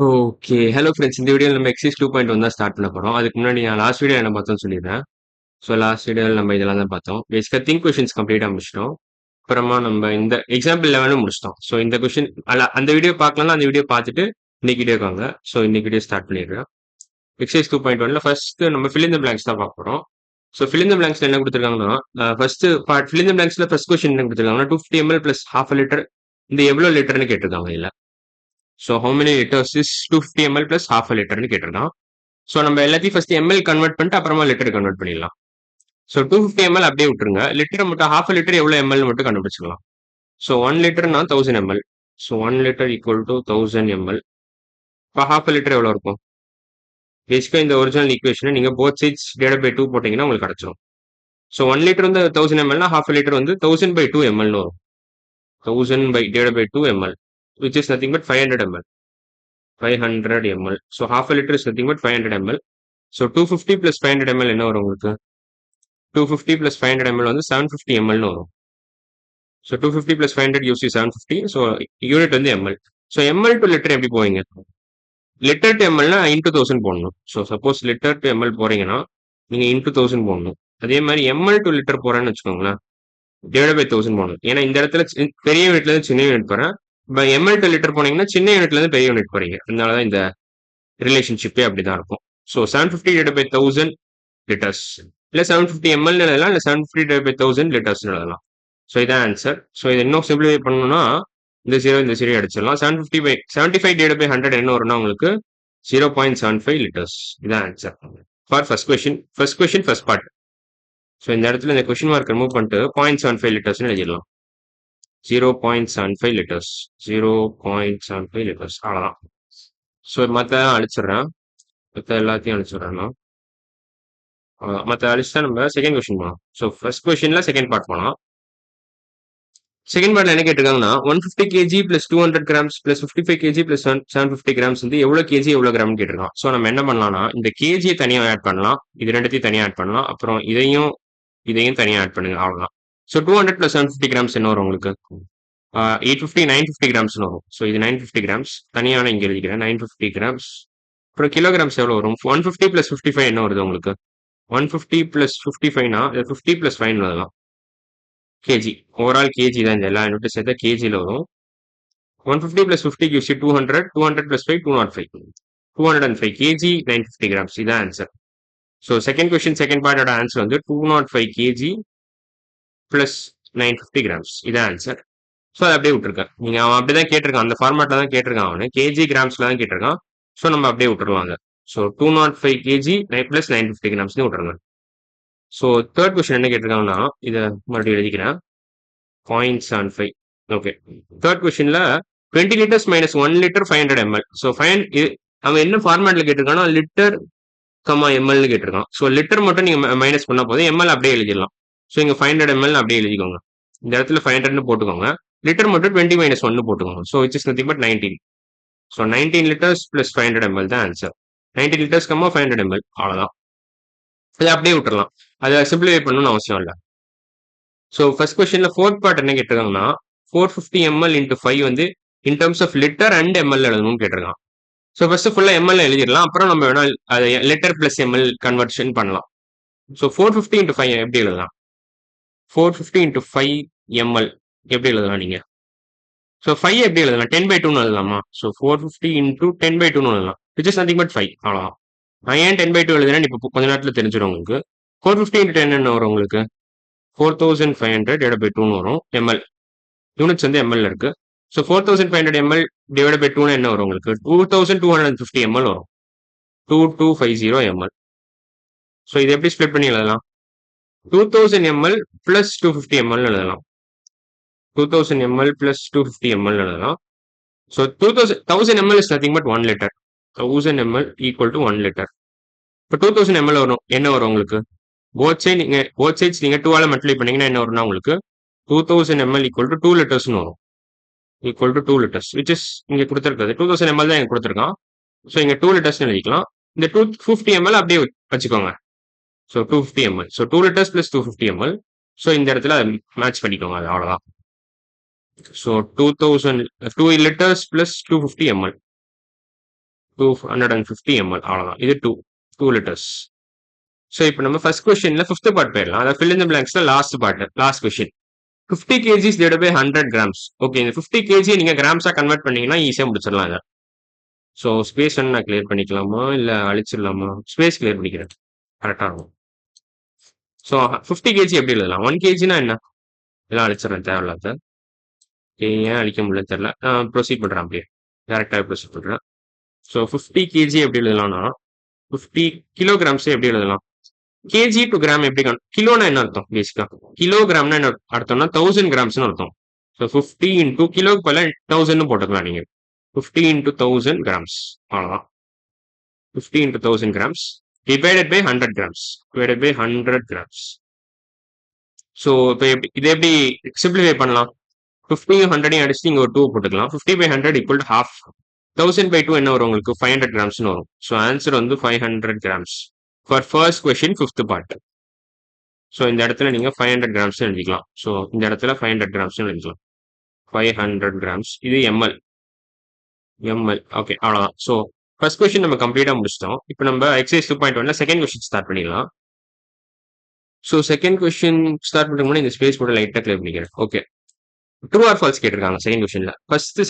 Okay. Hello friends. இந்த வீடியோல நம்ம எக்சர்சைஸ் 2.1 தான் ஸ்டார்ட் பண்ண போறோம். அதுக்கு முன்னாடி நான் லாஸ்ட் வீடியோ என்ன பார்த்தோம்னு சொல்லிடுறேன். ஸோ லாஸ்ட் வீடியோல நம்ம இதெல்லாம் தான் பார்த்தோம். பேசிக்கா திங்க் கொஸ்டின்ஸ் கம்ப்ளீட்டா முடிச்சிட்டோம். அப்புறமா நம்ம இந்த எக்ஸாம்பிள் 11 முடிச்சிட்டோம். ஸோ இந்த கொஸ்டின் அந்த வீடியோ பார்க்கலன்னா அந்த வீடியோ பார்த்துட்டு இன்னைக்கு வீடியோக்கு வாங்க. ஸோ இன்னைக்கு வீடியோ ஸ்டார்ட் பண்ணிடுறேன். எக்சர்சைஸ் 2.1ல ஃபர்ஸ்ட் நம்ம ஃபில் இன் த பிளாங்க்ஸ் தான் பார்க்க போறோம். ஸோ ஃபில் இன் த பிளாங்க்ஸ்ல என்ன கொடுத்துருக்காங்கன்னா first part fill in the பிளாங்க்ஸ்ல ஃபர்ஸ்ட் கொஸ்டின் என்ன கொடுத்துருக்காங்கன்னா 250 ml plus half a liter இந்த எவ்வளோ லிட்டர்னு கேட்டிருக்காங்க இதுல. So how many liters is 250 ml plus half a literன்னு கேட்டிருக்கான். ஸோ நம்ம எல்லாத்தையும் ஃபர்ஸ்ட் எம்எல் கன்வெர்ட் பண்ணிட்டு அப்புறமா லிட்டர் கன்வெர்ட் பண்ணிடலாம். ஸோ 250 ml அப்படியே விட்டுருங்க. லிட்டர் மட்டும் ஹாஃப் லிட்டர் எவ்வளோ எம்எல் மட்டும் கண்டுபிடிச்சிக்கலாம். ஸோ 1 லிட்டர்னா 1000 ml. So 1 litre equal to 1000 ml. இப்போ ஹாஃப் லிட்டர் எவ்வளோ இருக்கும்? பேசிக்காக இந்த ஒரிஜினல் ஈக்குவேஷனை நீங்கள் போத் சைட்ஸ் டிவைட் பை 2 போட்டிங்கன்னா உங்களுக்கு கிடச்சிரும். ஸோ 1 லிட்டர் வந்து 1000 mlனா ஹாஃப் லிட்டர் வந்து 1000 by 2 mlன்னு வரும். 1000 by divided by 2 ml which is nothing but 500 ml. 500 ml. So half a liter is nothing but 500 ml. So 250 plus 500 ml என்ன வரும் உங்களுக்கு? 250 plus 500 ml வந்து 750 ml னு வரும். So 250 plus 500 gives you 750. So unit வந்து ml. So ml to liter எப்படி போவீங்க? Litre to mlனா into 1000 போடணும். So suppose litre to ml போறீங்கன்னா நீங்க இன்டூ 1000 போடணும். அதே மாதிரி ml டு லிட்டர் போறேன்னு வச்சுக்கோங்களேன், டிவைட் பை 1000 போடணும். ஏன்னா இந்த இடத்துல பெரிய யூனிட்ல இருந்து சின்ன யூனிட் போறேன். இப்போ ml டு லிட்டர் போனீங்கன்னா சின்ன யூனிட்ல இருந்து பெரிய யூனிட் போறீங்க. அதனாலதான் இந்த ரிலேஷன்ஷிப்பே அப்படிதான் இருக்கும். ஸோ 750 divided by 1000 லிட்டர்ஸ் இல்லை 750 ml எழுதலாம், இல்லை 750 divided by 1000 லிட்டர்ஸ் எழுதலாம். ஸோ இதான் ஆன்சர். ஸோ இதை இன்னும் சிம்பிளிஃபை பண்ணணும்னா இந்த ஜீரோ அடிச்சிடலாம். 750 by 75 divided by 100 என்ன வரும்னா உங்களுக்கு 0.75 லிட்டர்ஸ். இதான் answer for first question. First part. So இந்த இடத்துல இந்த கொஸ்டின் மார்க் ரிமூவ் பண்ணிட்டு 0.75 லிட்டர்ஸ்னு எழுதிடலாம். 0.75 லிட்டர்ஸ். 0.75 லிட்டர்ஸ் அவ்வளோதான். ஸோ மற்ற அழிச்சிடுறேன். மற்ற எல்லாத்தையும் அழிச்சிடுறேன். மற்ற அழிச்சுதான் நம்ம செகண்ட் கொஸ்டின் போனோம். ஸோ ஃபர்ஸ்ட் கொஸ்டின்ல செகண்ட் பார்ட் போனோம். செகண்ட் பார்ட்ல என்ன கேட்டிருக்காங்கன்னா 150 kg plus 200 grams plus 55 kg plus 750 grams வந்து எவ்வளவு கேஜி எவ்வளவு கிராம் கேட்டிருக்கான். ஸோ நம்ம என்ன பண்ணலாம்னா இந்த கேஜியை தனியாக ஆட் பண்ணலாம், இது ரெண்டுத்தையும் தனியாக ஆட் பண்ணலாம், அப்புறம் இதையும் தனியாக ஆட் பண்ணுங்க, அவ்வளோதான். ஸோ 200 plus 750 grams என்ன வரும் உங்களுக்கு? 850 950 grams வரும். ஸோ இது 950 grams தனியான இங்க எழுதிக்கிறேன். 950 grams. அப்புறம் கிலோகிராம்ஸ் எவ்வளவு வரும்? 150 plus 55 என்ன வருது உங்களுக்கு? 150 plus 55னா 50 plus 5 வரலாம். கேஜி ஓவரால் கேஜி தான், இந்த எல்லா யூனிட்டும் சேர்த்தா கேஜியில் வரும். 150 plus 50 gives you 200. 200 plus 5 205. 205 kg 950 grams. இதான் answer. So second question second பார்ட்டோட ஆன்சர் வந்து 205 கேஜி பிளஸ் 950 கிராம்ஸ். இதான் ஆன்சர். ஸோ அதை அப்படியே விட்டுருக்கேன். நீங்க அவன் அப்படிதான் கேட்டிருக்கான், அந்த ஃபார்மேட்ல தான் கேட்டிருக்கான் அவனு, கேஜி கிராம்ஸ்ல தான் கேட்டிருக்கான். ஸோ நம்ம அப்படியே விட்டுருவாங்க. ஸோ 205 கேஜி பிளஸ் 950 கிராம்ஸ்னு விட்டுருங்க. ஸோ தேர்ட் கொஸ்டின் என்ன கேட்டிருக்காங்கன்னா இதை மறுபடியும் எழுதிக்கிறேன். 0.75. ஓகே. தேர்ட் கொஸ்டின்ல 20 liters minus 1 liter 500 ml. So அவன் என்ன ஃபார்மேட்ல கேட்டிருக்கான்னா லிட்டர் எம்எல்னு கேட்டிருக்கான். ஸோ லிட்டர் மட்டும் நீங்க மைனஸ் பண்ணா போதும், எம்எல் அப்படியே எழுதிடலாம். ஸோ இங்க 500 ml அப்படியே எழுதிக்கோங்க. இந்த இடத்துல 500 போட்டுக்கோங்க. லிட்டர் மட்டும் 20 minus 1 போட்டுக்கோங்க. So it's is nothing but 19. So 19 liters plus 500 ml தான் ஆன்சர். 19 liters 500 ml அவ்வளவுதான். அதை அப்படியே விட்டுறலாம், அதை சிம்பிளிஃபை பண்ணணும்னு அவசியம் இல்லை. ஸோ ஃபர்ஸ்ட் கொஸ்டின்ல ஃபோர்த் பார்ட் என்ன கேட்டிருக்காங்கன்னா 450 ml into 5 வந்து in terms half litre and ML எழுதணும்னு கேட்டிருக்கான். ஸோ ஃபர்ஸ்ட் ஃபுல்லா எம்எல் எழுதிடலாம், அப்புறம் நம்ம வேணா அதை லிட்டர் பிளஸ் எம்எல் கன்வர்ஷன் பண்ணலாம். ஸோ 450 into 5 எப்படி எழுதலாம்? 450 into 5 ml எப்படி எழுதலாம் நீங்க? ஸோ 5 எப்படி எழுதலாம்? 10 by 2 எழுதலாமா? ஸோ 450 into 10 by 2 எழுதலாம், விச் இஸ் நத்திங் பட் 5. அவ்வளோதான். நான் ஏன் 10 by 2 எழுதுறேன் இப்போ கொஞ்ச நேரத்தில் தெரிஞ்சிடும் உங்களுக்கு. 450 into 10 என்ன வரும் உங்களுக்கு? 4500 divided by 2 வரும். எம்எல் யூனிட்ஸ் வந்து எம்எல் இருக்கு. ஸோ 4500 ml டிவைட் பை 2 என்ன வரும் உங்களுக்கு? 2250 ml வரும். 2250 ml. ஸோ இது எப்படி ஸ்ப்ளிட் பண்ணி எழுதலாம்? 2000 ml பிளஸ் 250 ml எழுதலாம். 2000 ml பிளஸ் 250 ml எழுதலாம். So 1000 ml is nothing but 1 litre. 1000 ml equal to 1 litre. இப்போ 2000 ml வரும், என்ன வரும் உங்களுக்கு? போத் சைட்ஸ் நீங்க 2 ஆல மல்டிப்ளை பண்ணீங்கன்னா என்ன வரும்னா உங்களுக்கு 2000 ml ஈக்குவல் டு 2 லிட்டர்ஸ்னு வரும். Equal to 2 litres which is இங்க கொடுத்துருக்காது. 2000 ml தான் இங்க கொடுத்துருக்கான். ஸோ இங்க 2 லிட்டர்ஸ் எழுதிக்கலாம். இந்த 250 ml அப்படியே வச்சுக்கோங்க. So 250 ml. So 2 litres plus 250 ml. So இந்த இடத்துல மேட்ச் பண்ணிக்கோங்க, அது அவ்வளோதான். So 2 litres plus 250 ml. 250 ml அவ்வளவுதான். இது 2 liters. ஸோ இப்போ நம்ம ஃபர்ஸ்ட் கொஸ்டின்ல ஃபிஃப்த் பார்ட் போயிடலாம். அதாவது fill in the blanksல last question. 50 kgs divided by 100 grams. Okay, இந்த 50 kg நீங்க கிராம்ஸா கன்வெர்ட் பண்ணீங்கன்னா ஈஸியா முடிச்சிடலாம் இதை. ஸோ ஸ்பேஸ் நான் கிளியர் பண்ணிக்கலாமா இல்ல அழிச்சிடலாமா? ஸ்பேஸ் கிளியர் பண்ணிக்கிறேன், கரெக்டா இருக்கும். ஸோ 50 kg எப்படி எழுதலாம்? 1 kgனா என்ன? இதெல்லாம் அழிச்சிடறேன் தேவையில்லாத. ஏன் அழிக்க முடியல தெரியல. நான் ப்ரொசீட் பண்றேன், அப்படியே டேரக்டாக ப்ரொசீட் பண்றேன். ஸோ 50 kg எப்படி எழுதலாம்னா 50 கிலோகிராம்ஸ் எப்படி எழுதலாம்? கேஜி டு கிராம் எப்படி கிலோனா என்ன அர்த்தம்? பேசிக்கா கிலோகிராம்னா என்ன அர்த்தம்னா 1000 கிராம்ஸ்னு அர்த்தம். ஸோ 50 இன்டூ கிலோக்கு பல 1000 போட்டுக்கலாம் நீங்க. 50 இன்டூ 1000 கிராம்ஸ் அவ்வளோதான். 50 into 1000 grams divided by 100 grams divided by 100 grams. So இப்போ இதை எப்படி சிம்பிளிஃபை பண்ணலாம்? 50 100 அடிச்சு இங்க ஒரு 2 போட்டுக்கலாம். 50 by 100 equal to half. 1000 by 2 என்ன வரும் உங்களுக்கு? 500 கிராம்ஸ்னு வரும். ஸோ ஆன்சர் வந்து 500 grams for first question fifth part. So இந்த இடத்துல நீங்க 500 கிராம்ஸ் எழுதிக்கலாம். ஸோ இந்த இடத்துல 500 கிராம்ஸ் எழுதிக்கலாம். 500 கிராம்ஸ். இது எம்எல். ஓகே, அவ்வளோதான். ஸோ ஃபர்ஸ்ட் கொஸ்டின் நம்ம கம்ப்ளீட்டா முடிச்சிட்டோம். இப்போ நம்ம எக்ஸசைஸ் 2.1ல செகண்ட் கொஸ்டின் ஸ்டார்ட் பண்ணிடலாம். ஸோ செகண்ட் கொஸ்டின் ஸ்டார்ட் பண்ணுறதுக்கு முன்னாடி இந்த ஸ்பேஸ் கூட லைட்டாக கிளியர் பண்ணிக்கிறேன். ஓகே, ட்ரூ ஆர் ஃபால்ஸ் கேட்டிருக்காங்க செகண்ட் கொஸ்டின்ல.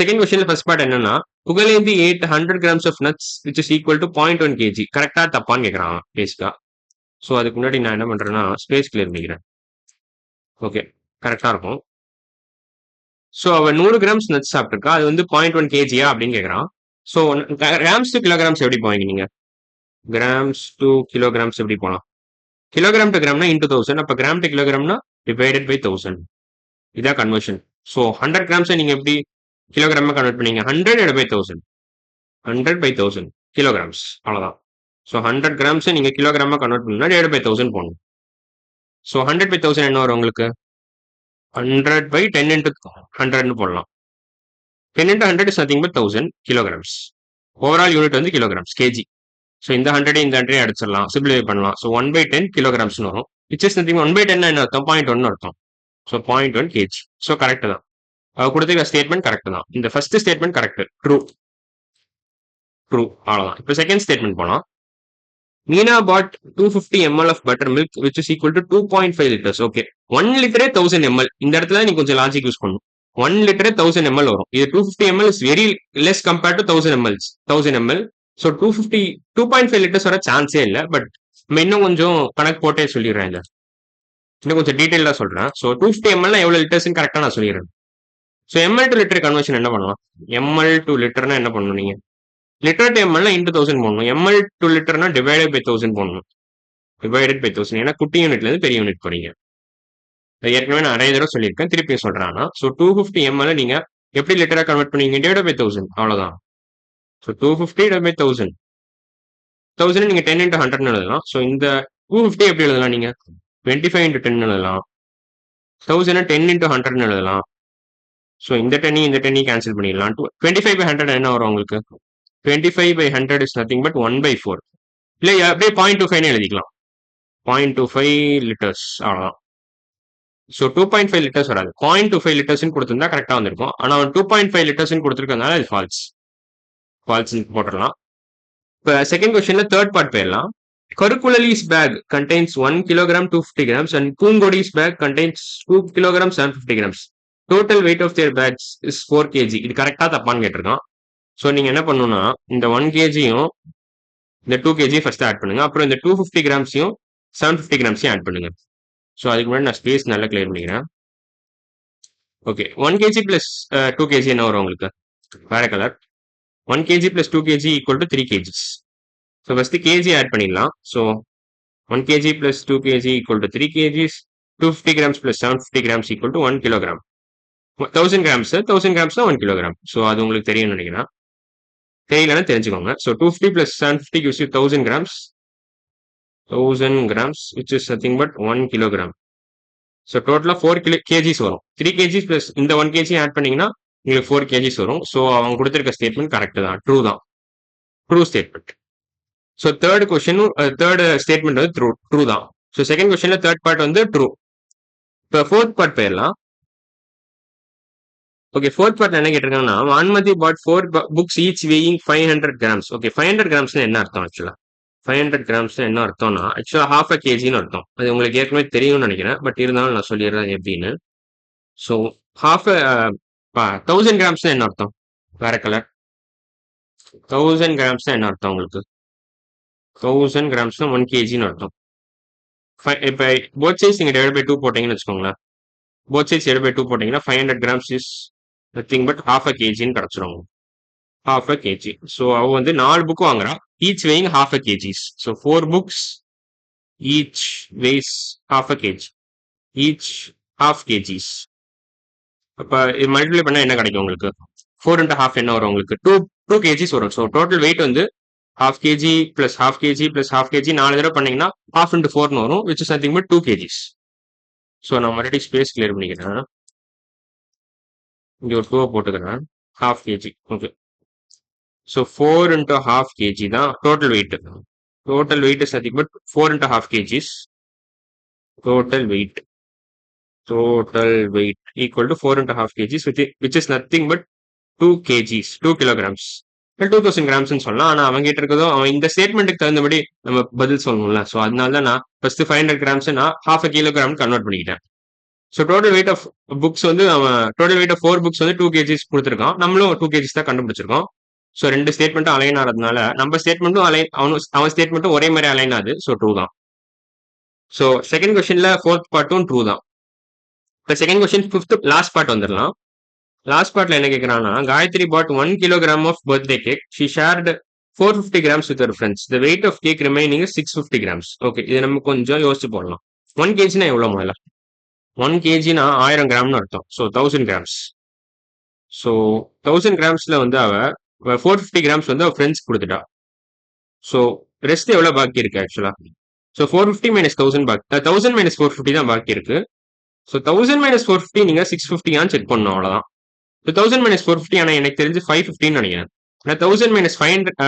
செகண்ட் கொஸ்டின்ல ஃபர்ஸ்ட் பார்ட் என்னன்னா Pugazhendhi 800 grams of nuts which is equal to 0.1 kg. கரெக்டா தப்பான்னு கேட்கறாங்க பேசிக்கா. ஸோ அதுக்கு முன்னாடி நான் என்ன பண்றேன்னா ஸ்பேஸ் கிளியர் பண்ணிக்கிறேன். ஓகே, கரெக்டா இருக்கும். ஸோ அவன் 100 கிராம்ஸ் நட்ஸ் சாப்பிட்டுருக்கா, அது வந்து 0.1 kg அப்படின்னு கேட்கறான். ஸோ கிராம்ஸ் டு கிலோகிராம்ஸ் எப்படி போவீங்க நீங்க? கிராம்ஸ் டு கிலோகிராம்ஸ் எப்படி போகலாம்? கிலோகிராம் டு கிராம்னா இன்டூ 1000. அப்ப கிராம் டு கிலோகிராம்னா டிவைடட் பை 1000. இதான் கன்வர்ஷன். ஸோ 100 கிராம்ஸை நீங்க எப்படி கிலோகிராமா கன்வெர்ட் பண்ணீங்க? 100 by 1000. 100 by 1000 கிலோகிராம்ஸ் அவ்வளவுதான். ஸோ 100 கிராம்ஸை நீங்க கிலோகிராமா கன்வெர்ட் பண்ணா டிவைட் பை 1000 போடணும். ஸோ 100 by 1000 என்ன வரும் உங்களுக்கு? 100 by 10 into 100 போடலாம். 10 into 100 is nothing but 1000 kilograms. Overall unit வந்து கிலோகிராம்ஸ், கேஜி. ஸோ இந்த 100 இந்த 100 அடிச்சிடலாம், சிம்பிளிஃபை பண்ணலாம். ஸோ 1 by 10 kilograms வரும். விச் இஸ் நத்திங் 1 by 10 என்ன அர்த்தம்? 0.1 அர்த்தம். So 0.1 kg. ஸோ கரெக்ட் தான். கொடுத்துருக்க ஸ்டேட்மெண்ட் கரெக்ட் தான். இந்த ஃபர்ஸ்ட் ஸ்டேட்மெண்ட் கரெக்ட், ட்ரூ. அவ்வளவுதான். இப்போ செகண்ட் ஸ்டேட்மெண்ட் போலாம். மீனா பாட் 250 ml of buttermilk which is equal to 2.5 liters. Okay, 1 லிட்டரே 1000 ml. இந்த இடத்துல நீ கொஞ்சம் லாஜிக் யூஸ் பண்ணணும். 1 லிட்டரே 1000 ml வரும். இது 250 ml is very less compared to 1000 ml. So 2.5 liters வர சான்ஸே இல்லை. பட் நம்ம இன்னும் கொஞ்சம் கணக்கு போட்டே சொல்லிடுறேன். இதை இன்னும் கொஞ்சம் டீட்டெயிலாக சொல்றேன். ஸோ 250 ml எவ்வளவு லிட்டர்ஸ் கரெக்டாக நான் சொல்லிடுறேன். So ML to litre conversion என்ன பண்ணலாம்? எம்எல் டு லிட்டர்னா என்ன பண்ணணும் நீங்க? லிட்டர் டு எம்எல்னா இன்டூ 1000 போடணும். எம்எல் டு லிட்டர்னா டிவைடட் பை 1000 போடணும். Divided by 1000. ஏன்னா குட்டி யூனிட்ல இருந்து பெரிய யூனிட் போறீங்க. ஏற்கனவே நான் நிறைய தடவை சொல்லியிருக்கேன், திருப்பி சொல்றேன். ஸோ 250 ml நீங்க எப்படி லிட்டரா கன்வெர்ட் பண்ணீங்க? டிவைட் பை 1000 அவ்வளவுதான். So 250 divide by 1000. 1000 நீங்க 10 into 100 எழுதலாம். ஸோ இந்த 250 எப்படி எழுதலாம் நீங்க? 25 into 10 எழுதலாம். 1000 10 into 100 எழுதலாம். ஸோ இந்த 10 கேன்சல் பண்ணிடலாம். 25 by 100 என்ன வரும் உங்களுக்கு? 25 by 100 is nothing but 1 by 4. இல்லை அப்படியே 0.25 எழுதிக்கலாம். 0.25 லிட்டர்ஸ் அவ்வளோதான். ஸோ 2.5 லிட்டர்ஸ் வராது. 0.25 லிட்டர்ஸ்ன்னு கொடுத்துருந்தா கரெக்டாக வந்திருக்கும். ஆனால் 2.5 லிட்டர்ஸ்ன்னு கொடுத்துருக்கனால அது ஃபால்ஸ் போட்டுடலாம். இப்போ செகண்ட் கொஸ்டின்ல தேர்ட் பார்ட் போயிடலாம். Karukulali's bag contains 1 kilogram 250 grams and Pungodi's bag contains 2 kilograms 750 grams. Total weight of their bags is 4 kg. இது கரெக்டா தப்பான்னு கேட்டிருக்கான். ஸோ நீங்க என்ன பண்ணணும்னா இந்த 1 kgயும் இந்த 2 kg ஃபர்ஸ்ட் ஆட் பண்ணுங்க. அப்புறம் இந்த 250 கிராம்ஸையும் 750 கிராம்ஸையும் ஆட் பண்ணுங்க. ஸோ அதுக்கு முன்னாடி நான் ஸ்பேஸ் நல்லா கிளியர் பண்ணிக்கிறேன். ஓகே, 1 kg பிளஸ் 2 kg என்ன வரும் உங்களுக்கு? வேற colour. 1 kg plus 2 kg equal to 3 kgs. So first kg add பண்ணிடலாம். So 1 kg plus 2 kg equal to 3 kgs. 250 grams plus 750 grams equal to 1 kilogram. 1000 grams 1000 grams 1 kilogram. So அது உங்களுக்கு தெரியும்னு நினைக்கிறேன். தெரியலன்னா தெரிஞ்சுக்கோங்க. So 250 plus 750 gives you 1000 grams. 1000 grams which is nothing but 1 kilogram. So டோட்டலா 4 kgs வரும். 3 kgs plus இந்த 1 kg add பண்ணீங்கன்னா உங்களுக்கு 4 kgs வரும். ஸோ அவங்க கொடுத்திருக்க ஸ்டேட்மெண்ட் கரெக்ட் தான், ட்ரூ தான், ட்ரூ ஸ்டேட்மெண்ட். ஸோ தேர்ட் கொஸ்டினும் தேர்ட் ஸ்டேட்மெண்ட் வந்து ட்ரூ தான். ஸோ செகண்ட் கொஸ்டின்ல தேர்ட் பார்ட் வந்து ட்ரூ. இப்போ ஃபோர்த் பார்ட் போயிடலாம். ஓகே, ஃபோர்த் பார்ட்ல என்ன கேட்டிருக்காங்கன்னா, Vanmathi bought 4 books each weighing 500 grams. Okay, 500 கிராம்ஸ்னா என்ன அர்த்தம் ஆக்சுவலா? 500 கிராம்ஸ்னா என்ன அர்த்தம்னா, ஆக்சுவலா ஹாஃப் அ கேஜின்னு அர்த்தம். அது உங்களுக்கு ஏற்கனவே தெரியும்னு நினைக்கிறேன். பட் இருந்தாலும் நான் சொல்லிடுறேன் எப்படின்னு. ஸோ ஹாஃப் 1000 கிராம்ஸ்னா என்ன அர்த்தம்? வேற கலர். 1000 கிராம்ஸ்னா என்ன அர்த்தம் உங்களுக்கு? 1000 கிராம்ஸ்னா 1 கேஜின்னு அர்த்தம். இப்போ போத் சைட்ஸ் நீங்க டிவைட் பை 2 போட்டீங்கன்னு வச்சுக்கோங்களேன். போத் சைட்ஸ் டிவைட் பை 2 போட்டீங்கன்னா 500 grams is nothing but half a கேஜின்னு கிடைச்சிரும். Half a KG. ஸோ அவ வந்து 4 புக் வாங்குறா. Each weighing half a kgs. So 4 books each weighs half a kg. Each half kgs. அப்போ இது மல்டிப்ளை பண்ணா என்ன கிடைக்கும் உங்களுக்கு? 4 into half என்ன வரும் உங்களுக்கு? 2 kgs வரும். ஸோ டோட்டல் வெயிட் வந்து half KG plus half KG plus half KG 4 தடவை பண்ணீங்கன்னா half into 4ன்னு வரும், which is nothing but 2 kgs. So நான் மறுபடியும் ஸ்பேஸ் கிளியர் பண்ணிக்கிறேன். இங்கே ஒரு 2 போட்டுக்கிறேன். Half KG. Okay, so 4 into half kg தான் total wait. Total wait is nothing but 4 into half kgs. Total weight equal to 4 into half kgs, which is nothing but 2 kgs, 2 kilograms. 2000 grams சொல்லலாம். ஆனா அவங்க கிட்ட இருக்கதோ அவன் இந்த ஸ்டேட்மெண்ட்டுக்கு தகுந்தபடி நம்ம பதில் சொல்லணும்ல. ஸோ அதனால தான் நான் ஃபர்ஸ்ட் 500 கிராம்ஸ் நான் ஹாஃப் அ கிலோகிராம் கன்வெர்ட் பண்ணிக்கிட்டேன். So total weight of books வந்து அவன் டோட்டல் வெயிட் ஆஃப் 4 புக்ஸ் வந்து 2 kgs கொடுத்துருக்கான். நம்மளும் 2 kgs தான் கண்டுபிடிச்சிருக்கோம். ஸோ ரெண்டு ஸ்டேட்மெண்ட்டும் அலைன் ஆகிறதுனால நம்ம ஸ்டேட்மெண்ட்டும் அலைன் அவன் ஸ்டேட்மெண்ட்டும் ஒரே மாதிரி அலைன் ஆகுது. ஸோ ட்ரூ தான். ஸோ செகண்ட் கொஸ்டின்ல ஃபோர்த் பார்ட்டும் ட்ரூ தான். இப்போ second question fifth last part வந்துடலாம். லாஸ்ட் பார்ட்ல என்ன கேட்கறான்னா, காயத்ரி பாட் 1 kilogram of birthday cake. She shared 450 grams with her friends. The weight of cake remaining is 650 grams. Okay, இது நம்ம கொஞ்சம் யோசிச்சு போடலாம். 1 kgனா எவ்வளவு முதல்ல? 1 kgனா 1000 கிராம்னு அர்த்தம். So 1000 grams. ஸோ 1000 கிராம்ஸ்ல வந்து அவ 450 கிராம்ஸ் வந்து அவ ஃப்ரெண்ட்ஸ் கொடுத்துட்டா. ஸோ ரெஸ்ட் எவ்வளவு பாக்கி இருக்கு ஆக்சுவலா? ஸோ 450 மைனஸ் 1000 பாக்கி, 1000 மைனஸ் 450 தான் பாக்கி இருக்கு. ஸோ 1000 மைனஸ் 450 நீங்க 650 செக் பண்ணணும், அவ்வளவுதான். 1000 minus 450 ஆனா எனக்கு தெரிஞ்சு 550 நினைக்கிறேன். 1000 minus 500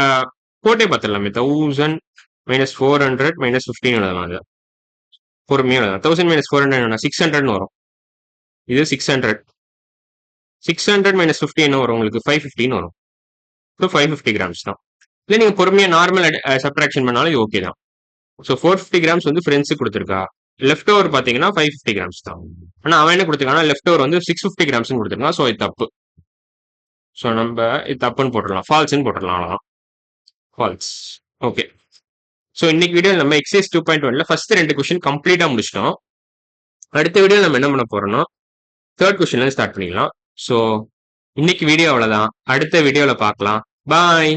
போட்டே பார்த்துடலாமே. 1000 minus 400 minus 15 எழுதலாம். அது பொறுமையா எழுதலாம். 1000 minus 400 600 வரும். இது 600. 600 minus 50 என்ன வரும் உங்களுக்கு? 550 வரும். ஸோ 550 கிராம்ஸ் தான். இல்லை நீங்க பொறுமையா நார்மல் சப்ட்ராக்ஷன் பண்ணாலும் இது ஓகே தான். ஸோ 450 கிராம்ஸ் வந்து ஃப்ரெண்ட்ஸுக்கு கொடுத்துருக்கா. லெஃப்ட் ஓவர் பாத்தீங்கன்னா 550 கிராம்ஸ் தான். ஆனா அவன் என்ன கொடுத்துருக்கானா லெஃப்ட் ஓவர் வந்து 650 கிராம்ஸ் கொடுத்துருக்கான். ஸோ இது தப்பு. ஸோ நம்ம இது தப்புன்னு போட்டுடலாம், ஃபால்ஸ்ன்னு போட்டுடலாம், அவ்வளோதான். ஃபால்ஸ். ஓகே, ஸோ இன்னைக்கு வீடியோ நம்ம எக்ஸைஸ் 2.1ல ஃபர்ஸ்ட் 2 கொஸ்டின் கம்ப்ளீட்டா முடிச்சிட்டோம். அடுத்த வீடியோ நம்ம என்ன பண்ண போறோம்னா தேர்ட் கொஸ்டின்ல ஸ்டார்ட் பண்ணிக்கலாம். ஸோ இன்னைக்கு வீடியோ அவ்வளோதான். அடுத்த வீடியோவில் பார்க்கலாம். பாய்.